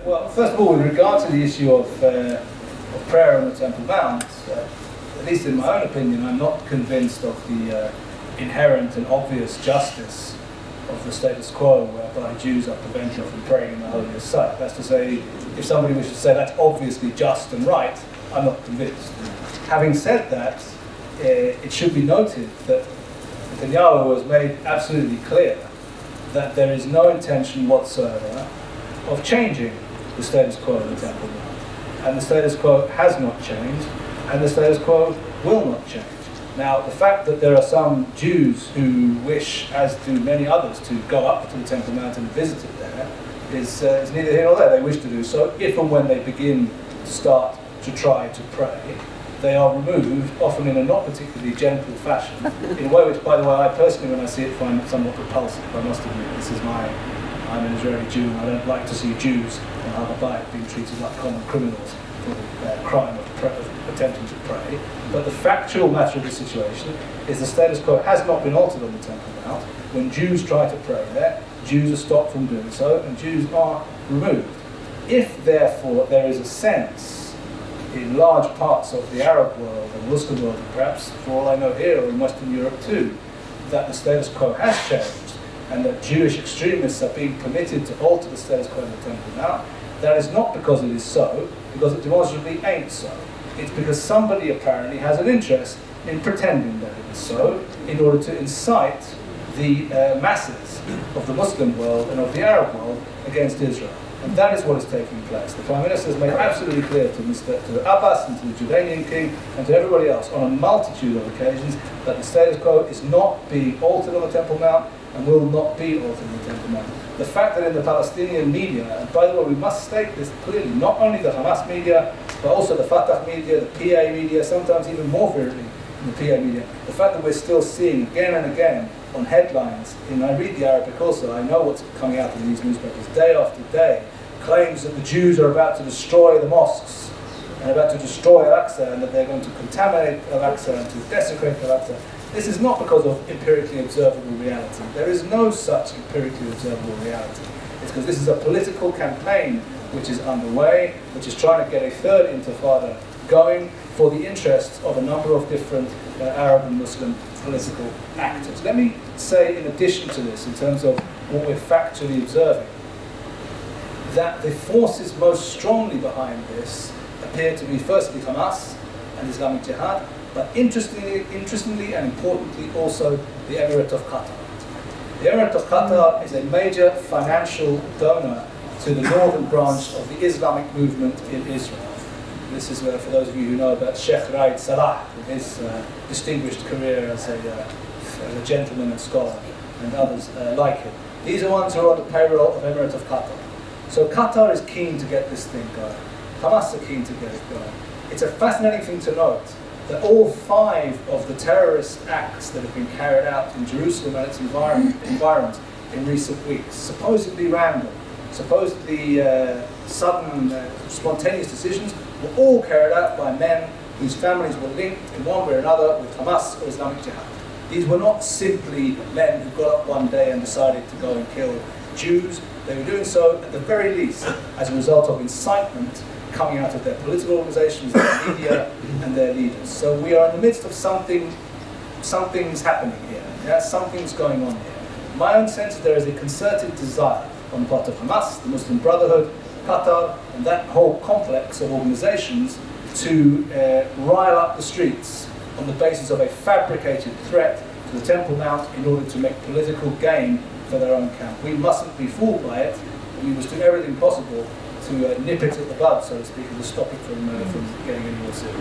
Well, first of all, with regard to the issue of prayer on the Temple Mount, at least in my own opinion, I'm not convinced of the inherent and obvious justice of the status quo whereby Jews are prevented from praying in the holiest site. That's to say, if somebody wishes to say that's obviously just and right, I'm not convinced. Having said that, it should be noted that Netanyahu has made absolutely clear that there is no intention whatsoever of changing the status quo of the Temple Mount. And the status quo has not changed, and the status quo will not change. Now, the fact that there are some Jews who wish, as do many others, to go up to the Temple Mount and visit it there is neither here nor there. They wish to do so. If and when they begin to start to try to pray, they are removed, often in a not particularly gentle fashion, in a way which, by the way, I personally, when I see it, find somewhat repulsive. I must admit, I'm an Israeli Jew, and I don't like to see Jews in Har HaBayit being treated like common criminals for the crime of attempting to pray. But the factual matter of the situation is the status quo has not been altered on the Temple Mount. When Jews try to pray there, Jews are stopped from doing so, and Jews are removed. If, therefore, there is a sense in large parts of the Arab world and Muslim world, and perhaps, for all I know here, or in Western Europe too, that the status quo has changed, and that Jewish extremists are being permitted to alter the status quo in the Temple Mount, that is not because it is so, because it demonstrably ain't so. It's because somebody apparently has an interest in pretending that it is so, in order to incite the masses of the Muslim world and of the Arab world against Israel. And that is what is taking place. The Prime Minister has made absolutely clear to Abbas and to the Jordanian king and to everybody else on a multitude of occasions that the status quo is not being altered on the Temple Mount and will not be altered on the Temple Mount. The fact that in the Palestinian media, and by the way, we must state this clearly, not only the Hamas media, but also the Fatah media, the PA media, sometimes even more virulently in the PA media, the fact that we're still seeing again and again on headlines, and I read the Arabic also, I know what's coming out in these newspapers day after day, claims that the Jews are about to destroy the mosques and about to destroy Al-Aqsa, and that they're going to contaminate Al-Aqsa and to desecrate Al-Aqsa. This is not because of empirically observable reality. There is no such empirically observable reality. It's because this is a political campaign which is underway, which is trying to get a third intifada going for the interests of a number of different Arab and Muslim political actors. Let me say, in addition to this, in terms of what we're factually observing, that the forces most strongly behind this appear to be firstly Hamas and Islamic Jihad, but interestingly and importantly also the Emirate of Qatar. The Emirate of Qatar is a major financial donor to the northern branch of the Islamic movement in Israel. This is for those of you who know about Sheikh Raed Salah, with his distinguished career as a gentleman and scholar, and others like him. These are ones who are on the payroll of Emirate of Qatar. So Qatar is keen to get this thing going. Hamas are keen to get it going. It's a fascinating thing to note that all 5 of the terrorist acts that have been carried out in Jerusalem and its environs in recent weeks, supposedly random, supposedly sudden, spontaneous decisions, were all carried out by men whose families were linked in one way or another with Hamas or Islamic Jihad. These were not simply men who got up one day and decided to go and kill Jews. They were doing so, at the very least, as a result of incitement coming out of their political organizations, their media, and their leaders. So we are in the midst of something's happening here. Yeah? Something's going on here. My own sense is there is a concerted desire on the part of Hamas, the Muslim Brotherhood, Qatar, and that whole complex of organizations to rile up the streets on the basis of a fabricated threat to the Temple Mount in order to make political gain for their own camp. We mustn't be fooled by it. We must do everything possible to nip it at the bud, so to speak, and to stop it from getting any more serious.